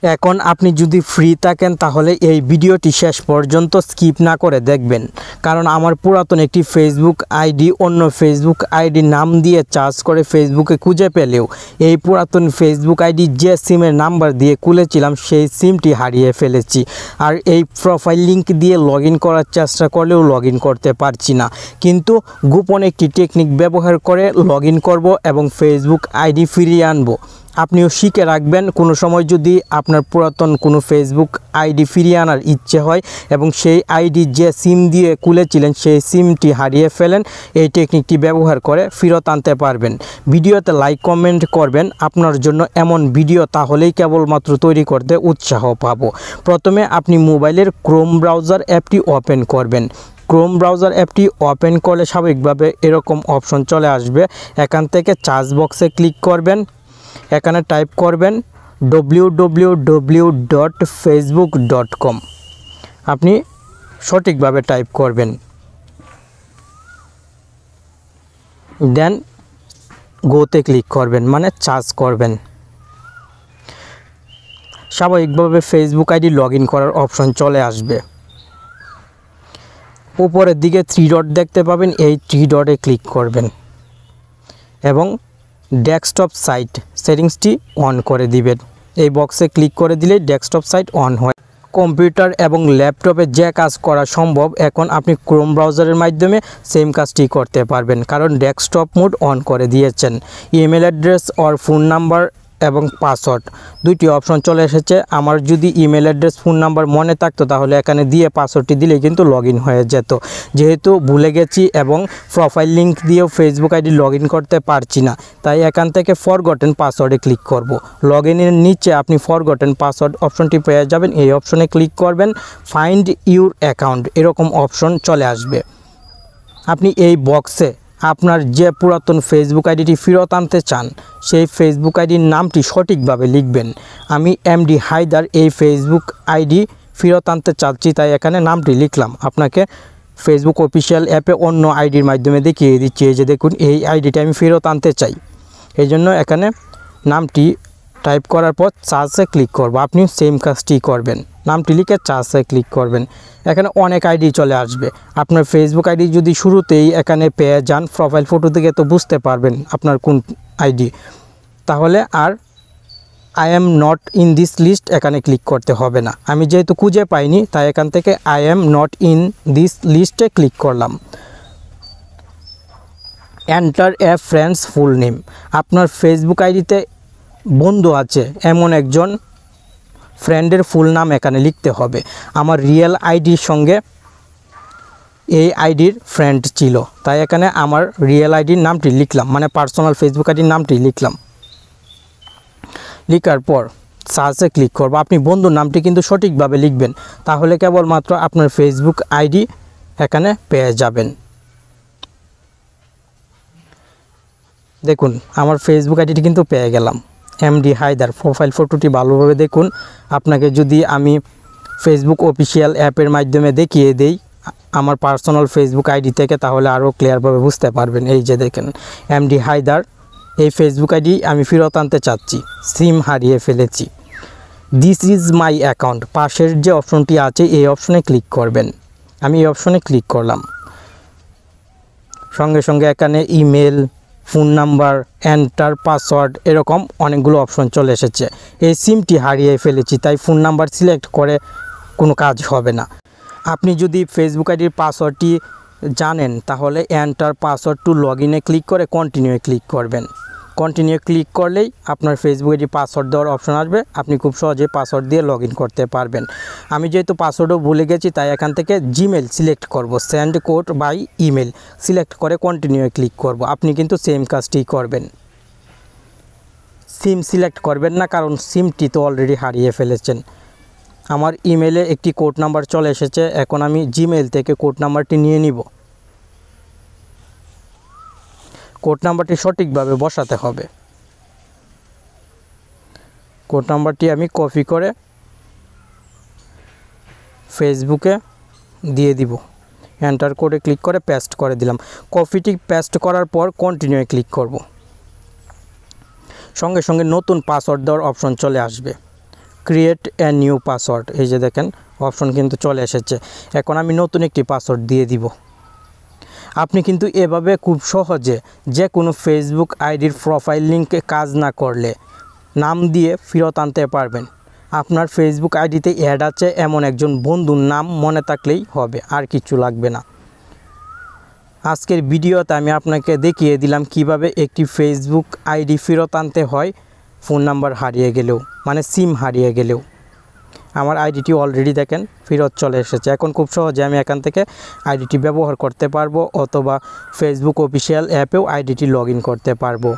এখন আপনি যদি ফ্রি থাকেন তাহলে এই ভিডিওটি শেষ পর্যন্ত স্কিপ না করে দেখবেন, কারণ আমার পুরাতন একটি ফেসবুক আইডি অন্য ফেসবুক আইডি নাম দিয়ে সার্চ করে ফেসবুকে খুঁজে পেলেও এই পুরাতন ফেসবুক আইডি যে সিমের নাম্বার দিয়ে খুলেছিলাম সেই সিমটি হারিয়ে ফেলেছি। আর এই প্রোফাইল লিঙ্ক দিয়ে লগ ইন করার চেষ্টা করলেও লগ ইন করতে পারছি না, কিন্তু গোপন একটি টেকনিক ব্যবহার করে লগ ইন করব এবং ফেসবুক আইডি ফিরিয়ে আনবো। আপনিও শিখে রাখবেন, কোনো সময় যদি আপনার পুরাতন কোনো ফেসবুক আইডি ফিরিয়ে আনার ইচ্ছে হয় এবং সেই আইডি যে সিম দিয়ে খুলেছিলেন সেই সিমটি হারিয়ে ফেলেন, এই টেকনিকটি ব্যবহার করে ফেরত আনতে পারবেন। ভিডিওতে লাইক কমেন্ট করবেন, আপনার জন্য এমন ভিডিও তাহলেই কেবলমাত্র তৈরি করতে উৎসাহ পাবো। প্রথমে আপনি মোবাইলের ক্রোম ব্রাউজার অ্যাপটি ওপেন করবেন। ক্রোম ব্রাউজার অ্যাপটি ওপেন করলে স্বাভাবিকভাবে এরকম অপশন চলে আসবে। এখান থেকে সার্চ বক্সে ক্লিক করবেন, এখানে টাইপ করবেন www.facebook.com। আপনি সঠিকভাবে টাইপ করবেন, দেন গোতে ক্লিক করবেন, মানে সার্চ করবেন। স্বাভাবিকভাবে ফেসবুক আইডি লগ ইন করার অপশন চলে আসবে। উপরের দিকে 3 ডট দেখতে পাবেন, এই 3 ডটে ক্লিক করবেন এবং ডেস্কটপ সাইট সেটিংসটি অন করে দিবেন। এই বক্সে ক্লিক করে দিলে ডেস্কটপ সাইট অন হয়। কম্পিউটার এবং ল্যাপটপে যে কাজ করা সম্ভব এখন আপনি ক্রোম ব্রাউজারের মাধ্যমে সেম কাজটি করতে পারবেন, কারণ ডেস্কটপ মোড অন করে দিয়েছেন। ইমেল অ্যাড্রেস আর ফোন নাম্বার এবং পাসওয়ার্ড দুইটি অপশন চলে এসেছে। আমার যদি ইমেল অ্যাড্রেস ফোন নাম্বার মনে থাকতো তাহলে এখানে দিয়ে পাসওয়ার্ডটি দিলেই কিন্তু লগ ইন হয়ে যেত। যেহেতু ভুলে গেছি এবং প্রোফাইল লিঙ্ক দিয়েও ফেসবুক আইডি লগ ইন করতে পারছি না, তাই এখান থেকে ফরগটেন পাসওয়ার্ডে ক্লিক করব। লগ ইনের নিচে আপনি ফরগটেন পাসওয়ার্ড অপশনটি পেয়ে যাবেন। এই অপশনে ক্লিক করবেন, ফাইন্ড ইউর অ্যাকাউন্ট এরকম অপশন চলে আসবে। আপনি এই বক্সে আপনার যে পুরাতন ফেসবুক আইডিটি ফেরত আনতে চান সেই ফেসবুক আইডির নামটি সঠিকভাবে লিখবেন। আমি এমডি হায়দার এই ফেসবুক আইডি ফেরত আনতে চাচ্ছি, তাই এখানে নামটি লিখলাম। আপনাকে ফেসবুক অফিসিয়াল অ্যাপে অন্য আইডির মাধ্যমে দেখিয়ে দিচ্ছি। এই যে দেখুন, এই আইডিটা আমি ফেরত আনতে চাই, এই জন্য এখানে নামটি টাইপ করার পর সার্চে ক্লিক করব। আপনিও সেম কাজটি করবেন, নামটি লিখে সার্চে ক্লিক করবেন। এখানে অনেক আইডি চলে আসবে। আপনার ফেসবুক আইডি যদি শুরুতেই এখানে পেয়ে যান, প্রোফাইল ফটো থেকে তো বুঝতে পারবেন আপনার কোন আইডি, তাহলে আর I am not in this list এখানে ক্লিক করতে হবে না। আমি যেহেতু খুঁজে পাইনি তাই এখান থেকে I am not in this লিস্টে ক্লিক করলাম। Enter a friends full name. আপনার ফেসবুক আইডিতে বন্ধু আছে এমন একজন ফ্রেন্ডের ফুল নাম এখানে লিখতে হবে। আমার রিয়েল আইডির সঙ্গে এই আইডির ফ্রেন্ড ছিল, তাই এখানে আমার রিয়েল আইডির নামটি লিখলাম, মানে পার্সোনাল ফেসবুক আইডির নামটি লিখলাম। লিখার পর সার্চে ক্লিক করব। আপনি বন্ধুর নামটি কিন্তু সঠিকভাবে লিখবেন, তাহলে কেবলমাত্র আপনার ফেসবুক আইডি এখানে পেয়ে যাবেন। দেখুন, আমার ফেসবুক আইডিটি কিন্তু পেয়ে গেলাম, এমডি হায়দার। প্রোফাইল ফটোটি ভালোভাবে দেখুন। আপনাকে যদি আমি ফেসবুক অফিসিয়াল অ্যাপের মাধ্যমে দেখিয়ে দেই আমার পার্সোনাল ফেসবুক আইডি থেকে, তাহলে আরও ক্লিয়ারভাবে বুঝতে পারবেন। এই যে দেখেন, এমডি হায়দার এই ফেসবুক আইডি আমি ফেরত আনতে চাচ্ছি, সিম হারিয়ে ফেলেছি। দিস ইজ মাই অ্যাকাউন্ট, পাশের যে অপশনটি আছে এই অপশনে ক্লিক করবেন। আমি এই অপশনে ক্লিক করলাম, সঙ্গে সঙ্গে এখানে email, phone number, enter password এরকম অনেকগুলো অপশন চলে এসেছে। এই সিমটি হারিয়ে ফেলেছি, তাই ফোন নাম্বার সিলেক্ট করে কোনো কাজ হবে না। আপনি যদি ফেসবুক আইডির পাসওয়ার্ডটি জানেন তাহলে এন্টার পাসওয়ার্ড টু লগ ইনে ক্লিক করে কন্টিনিউ ক্লিক করবেন। কন্টিনিউ ক্লিক করলেই আপনার ফেসবুক আইডি পাসওয়ার্ড দেওয়ার অপশন আসবে। আপনি খুব সহজে পাসওয়ার্ড দিয়ে লগ ইন করতে পারবেন। আমি যেহেতু পাসওয়ার্ডও ভুলে গেছি তাই এখান থেকে জিমেল সিলেক্ট করব, send code by email select করে কন্টিনিউ ক্লিক করব। আপনি কিন্তু সেম কাজটি করবেন। সিম সিলেক্ট করবেন না, কারণ সিমটি তো অলরেডি হারিয়ে ফেলেছেন। আমার ইমেলে একটি কোড নাম্বার চলে এসেছে, এখন আমি জিমেল থেকে কোড নাম্বারটি নিয়ে নিব। কোড নাম্বারটি সঠিকভাবে বসাতে হবে। কোড নাম্বারটি আমি কপি করে ফেসবুকে দিয়ে দিব। এন্টার কোডে ক্লিক করে পেস্ট করে দিলাম। কপিটি পেস্ট করার পর কন্টিনিউ ক্লিক করব। সঙ্গে সঙ্গে নতুন পাসওয়ার্ড দেওয়ার অপশন চলে আসবে। ক্রিয়েট এ নিউ পাসওয়ার্ড, এই যে দেখেন অপশন কিন্তু চলে এসেছে। এখন আমি নতুন একটি পাসওয়ার্ড দিয়ে দিব। আপনি কিন্তু এভাবে খুব সহজে যে কোনো ফেসবুক আইডির প্রোফাইল লিঙ্কে কাজ না করলে নাম দিয়ে ফেরত আনতে পারবেন। আপনার ফেসবুক আইডিতে অ্যাড আছে এমন একজন বন্ধুর নাম মনে থাকলেই হবে, আর কিছু লাগবে না। আজকের ভিডিওতে আমি আপনাকে দেখিয়ে দিলাম কিভাবে একটি ফেসবুক আইডি ফেরত আনতে হয় ফোন নাম্বার হারিয়ে গেলেও, মানে সিম হারিয়ে গেলেও। আমার আইডিটি অলরেডি দেখেন ফেরত চলে এসেছে। এখন খুব সহজে আমি এখান থেকে আইডিটি ব্যবহার করতে পারবো, অথবা ফেসবুক অফিসিয়াল অ্যাপেও আইডিটি লগ ইন করতে পারবো।